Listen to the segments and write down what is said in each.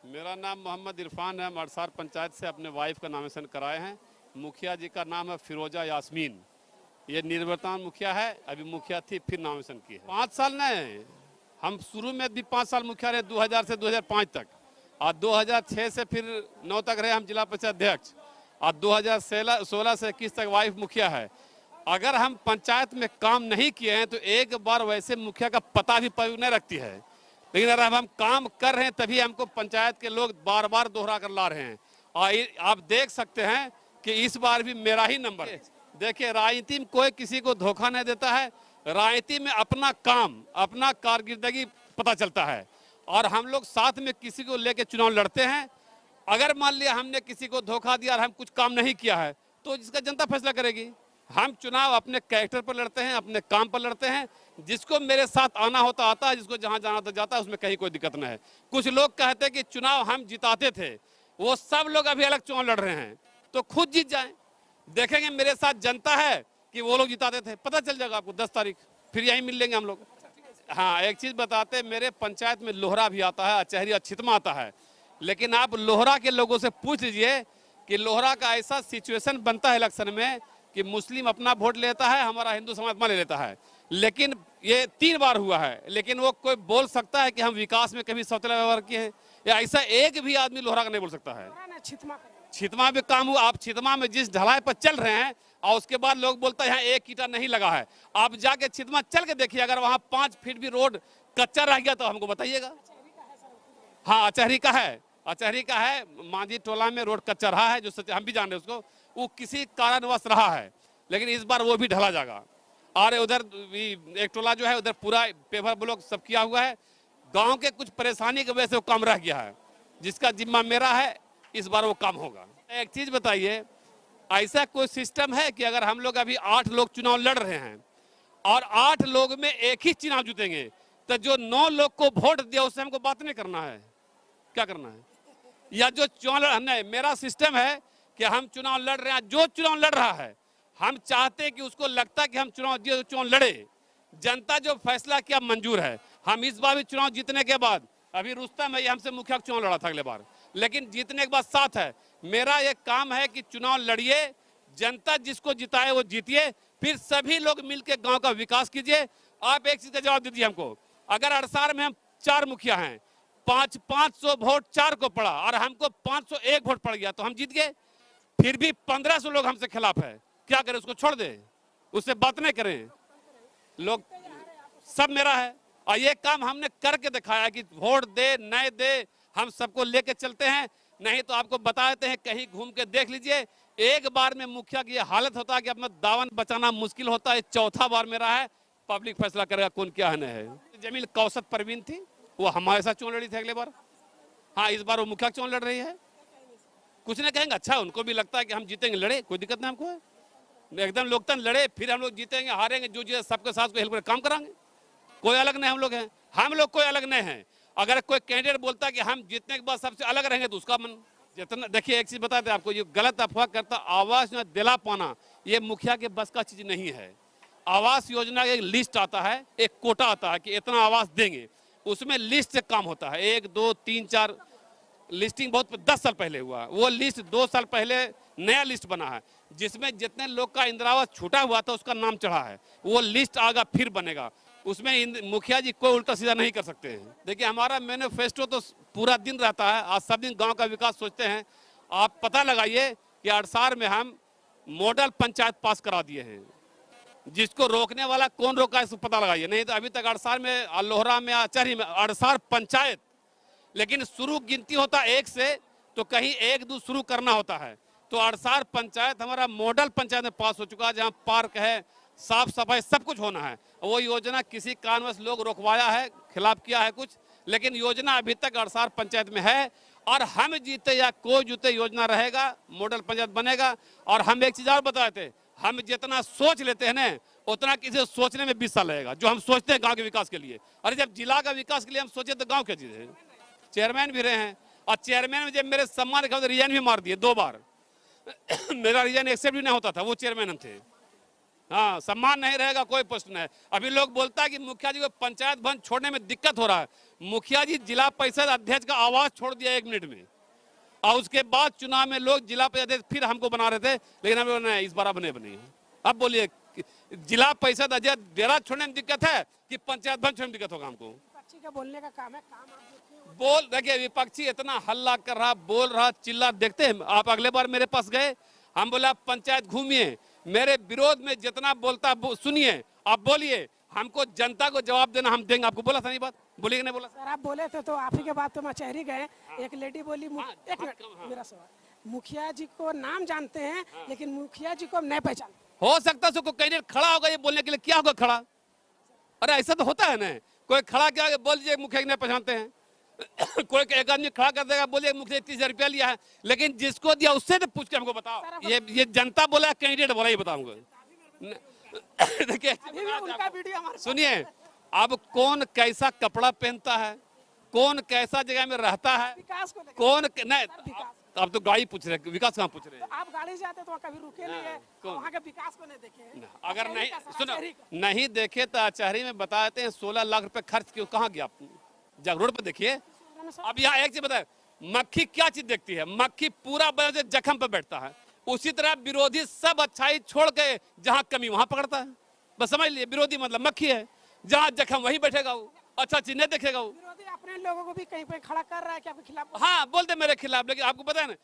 मेरा नाम मोहम्मद इरफान है। हम अड़सार पंचायत से अपने वाइफ का नामांकन कराए हैं। मुखिया जी का नाम है फिरोजा यास्मीन। ये निर्वर्तमान मुखिया है, अभी मुखिया थी फिर नामांकन की है। 5 साल नहीं, हम शुरू में भी 5 साल मुखिया रहे, 2000 से 2005 तक, और 2006 से फिर 9 तक रहे हम जिला परिषद अध्यक्ष, और 2016 से 21 तक वाइफ मुखिया है। अगर हम पंचायत में काम नहीं किए हैं तो एक बार वैसे मुखिया का पता भी नहीं रखती है, लेकिन अगर हम काम कर रहे हैं तभी हमको पंचायत के लोग बार बार दोहरा कर ला रहे हैं। और आप देख सकते हैं कि इस बार भी मेरा ही नंबर है। देखिए, राजनीति में कोई किसी को धोखा नहीं देता है। राजनीति में अपना काम, अपना कारकिर्दगी पता चलता है, और हम लोग साथ में किसी को लेकर चुनाव लड़ते हैं। अगर मान लिया हमने किसी को धोखा दिया और हम कुछ काम नहीं किया है तो इसका जनता फैसला करेगी। हम चुनाव अपने कैरेक्टर पर लड़ते हैं, अपने काम पर लड़ते हैं। जिसको मेरे साथ आना होता आता है, जिसको जहां जाना होता जाता है, उसमें कहीं कोई दिक्कत नहीं है। कुछ लोग कहते हैं कि चुनाव हम जिताते थे, वो सब लोग अभी अलग चुनाव लड़ रहे हैं, तो खुद जीत जाएं। देखेंगे मेरे साथ जनता है कि वो लोग जिताते थे, पता चल जाएगा आपको 10 तारीख, फिर यहीं मिल लेंगे हम लोग। हाँ, एक चीज बताते, मेरे पंचायत में लोहरा भी आता है, अचहरी और छितमा आता है, लेकिन आप लोहरा के लोगों से पूछ लीजिए कि लोहरा का ऐसा सिचुएशन बनता है इलेक्शन में कि मुस्लिम अपना वोट लेता है, हमारा हिंदू समाज अपना ले लेता है। लेकिन ये 3 बार हुआ है, लेकिन वो कोई बोल सकता है कि हम विकास में कभी शौचालय व्यवहार किए हैं? या ऐसा एक भी आदमी लोहरा का नहीं बोल सकता है। छितमा भी काम हुआ। आप छितमा में जिस ढलाई पर चल रहे हैं और उसके बाद लोग बोलते हैं यहाँ एक ईंटा नहीं लगा है, आप जाके छितमा चल के देखिए, अगर वहाँ 5 फीट भी रोड कच्चा रह गया तो हमको बताइएगा। हाँ, अचहरी का है, अचहरी का है। मांझी टोला में रोड कच्चा रहा है, जो हम भी जान रहे हैं उसको, वो किसी कारणवश रहा है, लेकिन इस बार वो भी ढला जाएगा। और उधर एक टोला जो है उधर पूरा पेवर ब्लॉक सब किया हुआ है। गांव के कुछ परेशानी की वजह से वो काम रह गया है, जिसका जिम्मा मेरा है। इस बार वो काम होगा। एक चीज बताइए, ऐसा कोई सिस्टम है कि अगर हम लोग अभी 8 लोग चुनाव लड़ रहे हैं और 8 लोग में एक ही चुनाव जीतेंगे, तो जो 9 लोग को वोट दिया उससे हमको बात नहीं करना है? क्या करना है? या जो चुनाव नहीं, मेरा सिस्टम है कि हम चुनाव लड़ रहे हैं, जो चुनाव लड़ रहा है हम चाहते हैं कि उसको लगता है कि हम चुनाव लड़े, जनता जो फैसला किया मंजूर है। हम इस बार भी चुनाव जीतने के बाद, अभी रुस्तम है, हमसे मुखिया चुनाव लड़ा था अगले बार, लेकिन जीतने के बाद साथ है। मेरा ये काम है कि चुनाव लड़िए, जनता जिसको जिताए वो जीतिए, फिर सभी लोग मिलकर गांव का विकास कीजिए। आप एक चीज का जवाब दीजिए हमको, अगर अड़सार में हम 4 मुखिया हैं, 500 वोट 4 को पड़ा और हमको 501 वोट पड़ गया तो हम जीत गए। फिर भी 1500 लोग हमसे खिलाफ है, क्या करें? उसको छोड़ दे, उससे बात नहीं करें? लोग सब मेरा है, और ये काम हमने करके दिखाया कि वोट दे नहीं दे हम सबको लेके चलते हैं। नहीं तो आपको बता देते हैं, कहीं घूम के देख लीजिए, एक बार में मुखिया की हालत होता है कि अपना दावन बचाना मुश्किल होता है। 4था बार मेरा है, पब्लिक फैसला करेगा कौन क्या है। जमील कौसत परवीन थी, वो हमारे साथ चुनाव लड़ी थी अगले बार। हाँ, इस बार वो मुखिया चुनाव लड़ रही है। कुछ नहीं कहेंगे, अच्छा उनको भी लगता है कि हम जीतेंगे, लड़े, कोई दिक्कत नहीं हमको, एकदम लोकतंत्र लड़े, फिर हम लोग जीतेंगे हारेंगे, जो जीते सबके साथ को हेल्प कर काम कराएंगे। कोई अलग नहीं हम लोग हैं, हम लोग कोई अलग नहीं है। अगर कोई कैंडिडेट बोलता है कि हम जीतने के बाद सबसे अलग रहेंगे तो उसका मन जितना। देखिए, एक चीज बताते हैं आपको, ये गलत अफवाह करता, आवास में दिला पाना ये मुखिया के बस का चीज नहीं है। आवास योजना एक लिस्ट आता है, एक कोटा आता है कि इतना आवास देंगे, उसमें लिस्ट से काम होता है। 1 2 3 4 लिस्टिंग बहुत 10 साल पहले हुआ, वो लिस्ट 2 साल पहले नया लिस्ट बना है, जिसमें जितने लोग का इंदिरा आवास छूटा हुआ था उसका नाम चढ़ा है। वो लिस्ट आगा फिर बनेगा, उसमें मुखिया जी कोई उल्टा सीधा नहीं कर सकते हैं। देखिए, हमारा मैनिफेस्टो तो पूरा दिन रहता है, आज सब दिन गांव का विकास सोचते हैं। आप पता लगाइए कि अड़सार में हम मॉडल पंचायत पास करा दिए हैं, जिसको रोकने वाला कौन रोका है इसको पता लगाइए। नहीं तो अभी तक अड़सार में, लोहरा में, अचहरी में, अड़सार पंचायत, लेकिन शुरू गिनती होता 1 से, तो कहीं 1 2 शुरू करना होता है। तो अड़सार पंचायत हमारा मॉडल पंचायत में पास हो चुका है, जहां पार्क है, साफ सफाई सब कुछ होना है। वो योजना किसी कारणवश लोग रोकवाया है, खिलाफ किया है कुछ, लेकिन योजना अभी तक अड़सार पंचायत में है। और हम जीते या कोई जीते, योजना रहेगा, मॉडल पंचायत बनेगा। और हम एक चीज और बताए थे, हम जितना सोच लेते हैं ना, उतना किसी सोचने में 20 साल लगेगा, जो हम सोचते हैं गांव के विकास के लिए। अरे जब जिला का विकास के लिए हम सोचे तो गांव क्या चीज है? चेयरमैन भी रहे हैं, और चेयरमैन में जब मेरे सम्मान के रिजाइन भी मार दिए 2 बार मेरा रिजाइन एक्सेप्ट भी नहीं होता था, वो चेयरमैन थे। हाँ, सम्मान नहीं रहेगा कोई प्रश्न है। अभी लोग बोलता है कि मुखिया जी को पंचायत भवन छोड़ने में दिक्कत हो रहा है। मुखिया जी जिला परिषद अध्यक्ष का आवाज छोड़ दिया 1 मिनट में, और उसके बाद चुनाव में लोग जिला परिषद अध्यक्ष फिर हमको बना रहे थे, लेकिन हमें नहीं, इस बार बने। अब बोलिए, जिला परिषद अध्यक्ष डेरा छोड़ने में दिक्कत है कि पंचायत भवन छोड़ने में दिक्कत होगा हमको? विपक्षी का बोलने का काम है, काम आप देखिए। बोल देखिए, विपक्षी इतना हल्ला कर रहा, बोल रहा, चिल्ला, देखते हैं आप। अगले बार मेरे पास गए, हम बोला पंचायत घूमिए, मेरे विरोध में जितना बोलता सुनिए, आप बोलिए, हमको जनता को जवाब देना हम देंगे। आपको बोला था नहीं बात? बोली कि नहीं बोला? सर आप बोले थे तो आप ही के बात तो मचहरी गए। एक लेडी बोली एक मिनट, मेरा सवाल, मुखिया जी को नाम जानते हैं लेकिन मुखिया जी को हम नहीं पहचानते। हो सकता है उसको कैंडिडेट खड़ा होगा ये बोलने के लिए, क्या होगा खड़ा? अरे ऐसा तो होता है ना, कोई खड़ा क्या बोल दीजिए मुखिया नहीं पहचानते हैं कोई एक आदमी खड़ा कर देगा, बोलिए मुखिया 30,000 रुपया लिया है, लेकिन जिसको दिया उससे तो पूछ के हमको बताओ, ये जनता बोला कैंडिडेट बोला, ये बताऊंगा। देखिए सुनिए, अब कौन कैसा कपड़ा पहनता है, कौन कैसा जगह में रहता है, कौन नहीं, अब तो गाड़ी पूछ रहे, विकास कहाँ पूछ रहे हैं? आप गाड़ी से आते तो कभी रुके नहीं है, वहाँ के विकास को नहीं देखे। अगर नहीं सुनो, नहीं देखे तो अचहरी में बता देते हैं 16 लाख रुपए खर्च क्यों, कहाँ गया? जब रोड पे देखिए। अब यहाँ एक चीज बताए, मक्खी क्या चीज देखती है? मक्खी पूरा बदन से जख्म पे बैठता है, उसी तरह विरोधी सब अच्छाई छोड़ के जहाँ कमी वहां पकड़ता है। बस समझ लिए, विरोधी मतलब मक्खी है, जहाँ जख्म वही बैठेगा वो, अच्छा चीज नहीं देखेगा वो। विरोधी अपने लोगों को भी कहीं पे खड़ा कर रहा है क्या आपके खिलाफ? हाँ बोलते मेरे खिलाफ, लेकिन आपको पता है ना,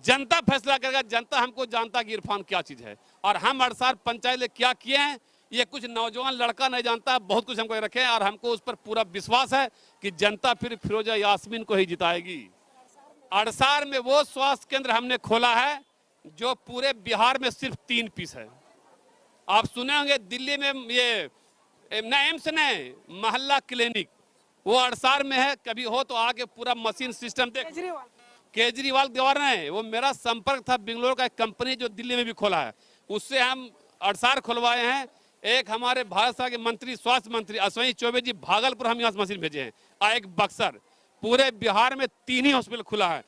जनता फैसला करेगा। जनता हमको जानता कि इरफान क्या चीज है, और हम 8 साल पंचायत में क्या किए हैं ये कुछ नौजवान लड़का नहीं जानता। बहुत कुछ हमको रखे हैं, और हमको उस पर पूरा विश्वास है कि जनता फिर फिरोजा यास्मीन को ही जिताएगी। अड़सार में वो स्वास्थ्य केंद्र हमने खोला है जो पूरे बिहार में सिर्फ 3 पीस है। आप सुने होंगे दिल्ली में ये एम्स नहीं, मोहल्ला क्लिनिक, वो अड़सार में है। कभी हो तो आके पूरा मशीन सिस्टम देख। केजरीवाल द्वारा है, वो मेरा संपर्क था, बेंगलोर का एक कंपनी जो दिल्ली में भी खोला है, उससे हम अड़सार खुलवाए हैं। एक हमारे भारत सरकार के मंत्री, स्वास्थ्य मंत्री अश्विनी चौबे जी, भागलपुर हम यहाँ से मशीन भेजे हैं, और एक बक्सर। पूरे बिहार में 3 ही हॉस्पिटल खुला है,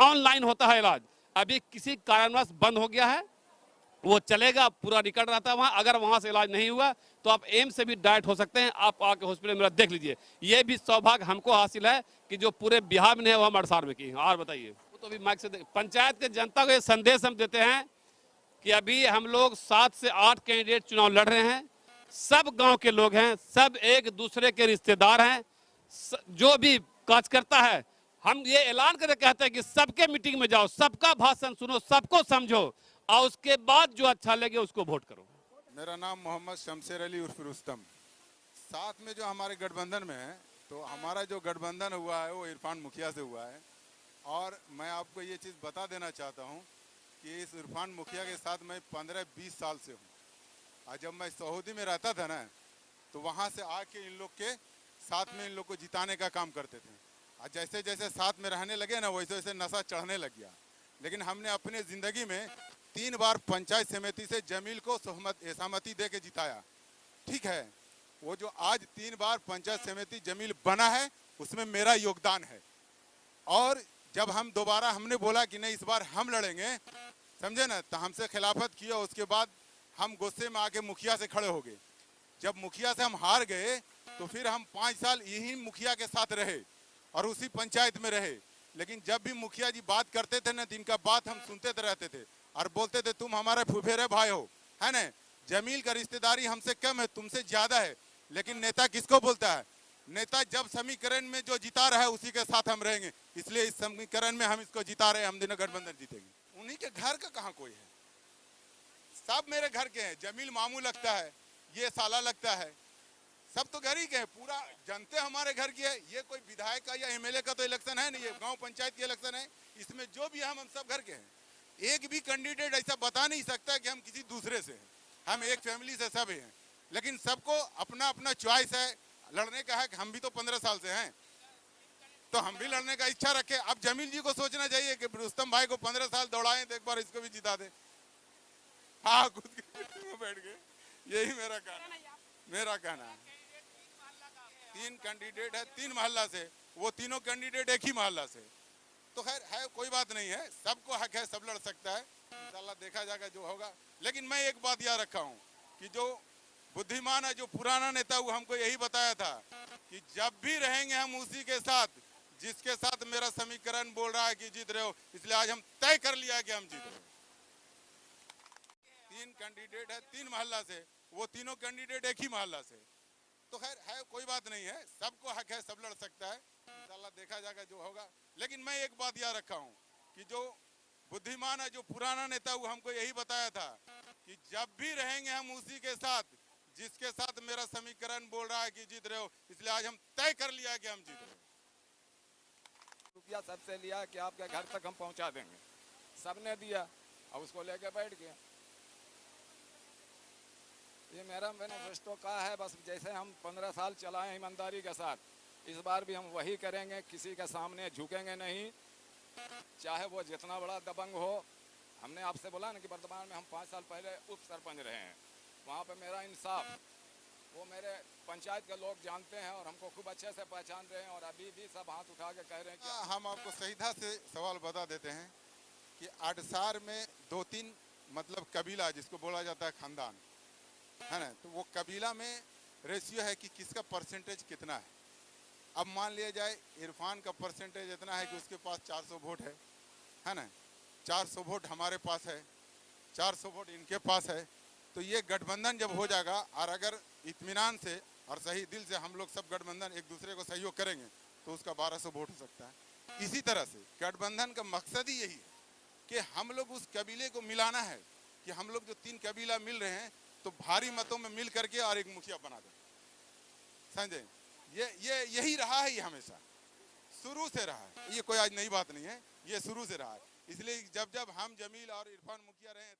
ऑनलाइन होता है इलाज। अभी किसी कारणवश बंद हो गया है, वो चलेगा, पूरा रिकॉर्ड रहता है वहाँ। अगर वहाँ से इलाज नहीं हुआ तो आप एम्स से भी डायरेक्ट हो सकते हैं, आप आके हॉस्पिटल मेरा देख लीजिए। ये भी सौभाग्य हमको हासिल है कि जो पूरे बिहार में है वो हम अड़सार में की। और बताइए, तो अभी माइक से पंचायत के जनता को ये संदेश हम देते हैं कि अभी हम लोग 7 से 8 कैंडिडेट चुनाव लड़ रहे हैं, सब गांव के लोग हैं, सब एक दूसरे के रिश्तेदार हैं। जो भी कार्यकर्ता है, हम ये ऐलान करके कहते हैं कि सबके मीटिंग में जाओ, सबका भाषण सुनो, सबको समझो, और उसके बाद जो अच्छा लगे उसको वोट करो। मेरा नाम मोहम्मद शमशेर अली उर्फ रुस्तम। साथ में जो हमारे गठबंधन में है, तो हमारा जो गठबंधन हुआ है वो इरफान मुखिया से हुआ है। और मैं आपको ये चीज़ बता देना चाहता हूँ कि इस इरफान मुखिया के साथ मैं 15-20 साल से हूँ। और जब मैं सऊदी में रहता था ना, तो वहाँ से आके इन लोग के साथ में इन लोग को जिताने का काम करते थे। और जैसे जैसे साथ में रहने लगे ना, वैसे वैसे नशा चढ़ने लग गया। लेकिन हमने अपने ज़िंदगी में 3 बार पंचायत समिति से जमील को सहमति दे के जिताया। ठीक है, वो जो आज 3 बार पंचायत समिति जमील बना है, उसमें मेरा योगदान है। और जब हम दोबारा हमने बोला कि नहीं इस बार हम लड़ेंगे, समझे ना, तो हमसे खिलाफत किया। उसके बाद हम गुस्से में आके मुखिया से खड़े हो गए। जब मुखिया से हम हार गए तो फिर हम 5 साल यही मुखिया के साथ रहे और उसी पंचायत में रहे। लेकिन जब भी मुखिया जी बात करते थे ना, तो इनका बात हम सुनते रहते थे और बोलते थे तुम हमारे फुफेरे भाई हो, है ना। जमील का रिश्तेदारी हमसे कम है, तुमसे ज्यादा है। लेकिन नेता किसको बोलता है? नेता जब समीकरण में जो जिता रहा है उसी के साथ हम रहेंगे। इसलिए इस समीकरण में हम इसको जिता रहे हैं, हम दिनों गठबंधन जीतेंगे। उन्हीं के घर का कहाँ कोई है? सब मेरे घर के हैं। जमील मामू लगता है, ये साला लगता है, सब तो घर ही के हैं। पूरा जनते हमारे घर की है। ये कोई विधायक का या एमएलए का तो इलेक्शन है नहीं, ये गांव पंचायत की इलेक्शन है। इसमें जो भी हम सब घर के हैं। एक भी कैंडिडेट ऐसा बता नहीं सकता कि हम किसी दूसरे से हैं। हम एक फैमिली से सब हैं। लेकिन सबको अपना अपना चॉइस है, लड़ने का है। हम भी तो 15 साल से हैं, तो हम भी लड़ने का इच्छा रखे। अब जमील जी को सोचना चाहिए कि रुस्तम भाई को 15 साल दौड़ाएं, तो एक बार इसको भी जिता दे। हाँ, खुद बैठ गए। यही मेरा कहना है। 3 कैंडिडेट है, 3 मोहल्ला से, वो तीनों कैंडिडेट एक ही मोहल्ला से। तो खैर है, कोई बात नहीं है, सबको हक है, सब लड़ सकता है। इंशाल्लाह देखा जाएगा जो होगा। लेकिन मैं एक बात याद रखा हूँ कि जो बुद्धिमान है, जो पुराना नेता, वो हमको यही बताया था कि जब भी रहेंगे हम उसी के साथ जिसके साथ मेरा समीकरण बोल रहा है कि जीत रहे हो, इसलिए आज हम तय कर लिया है कि हम जीत रहे हो। 3 कैंडिडेट है 3 मोहल्ला से, वो तीनों कैंडिडेट एक ही मोहल्ला से, तो खैर है कोई बात नहीं है, सबको हक है, सब लड़ सकता है, इंशाल्लाह देखा जाएगा जो होगा। लेकिन मैं एक बात याद रखा हूँ कि जो बुद्धिमान है, जो पुराना नेता, वो हमको यही बताया था कि जब भी रहेंगे हम उसी के साथ जिसके साथ मेरा समीकरण बोल रहा है कि जीत रहे हो, इसलिए आज हम तय कर लिया है कि हम जीत रहे हो। रुपया सबसे लिया कि आपके घर तक हम पहुंचा देंगे, सबने दिया और उसको लेके बैठ गया। ये मेरा मैनिफेस्टो का है, बस जैसे हम 15 साल चलाए ईमानदारी के साथ, इस बार भी हम वही करेंगे, किसी के सामने झुकेंगे नहीं, चाहे वो जितना बड़ा दबंग हो। हमने आपसे बोला ना कि वर्तमान में हम 5 साल पहले उप सरपंच रहे हैं, वहाँ पे मेरा इंसाफ वो मेरे पंचायत के लोग जानते हैं और हमको खूब अच्छे से पहचान रहे हैं, और अभी भी सब हाथ उठा के कह रहे हैं कि हम आपको सीधा से सवाल बता देते हैं कि आडसार में 2-3 मतलब कबीला जिसको बोला जाता है खानदान है ना, तो वो कबीला में रेशियो है कि किसका परसेंटेज कितना है। अब मान लिया जाए इरफान का परसेंटेज इतना है कि उसके पास 400 वोट है ना, 400 वोट हमारे पास है, 400 वोट इनके पास है, तो ये गठबंधन जब हो जाएगा और अगर इत्मीनान से और सही दिल से हम लोग सब गठबंधन एक दूसरे को सहयोग करेंगे तो उसका 1200 वोट हो सकता है। इसी तरह से गठबंधन का मकसद ही यही है कि हम लोग उस कबीले को मिलाना है, कि हम लोग जो 3 कबीला मिल रहे हैं तो भारी मतों में मिल करके और एक मुखिया बना दें, समझे। ये यही रहा है, ये हमेशा शुरू से रहा है, ये कोई आज नई बात नहीं है, ये शुरू से रहा है। इसलिए जब जब हम जमील और इरफान मुखिया रहे हैं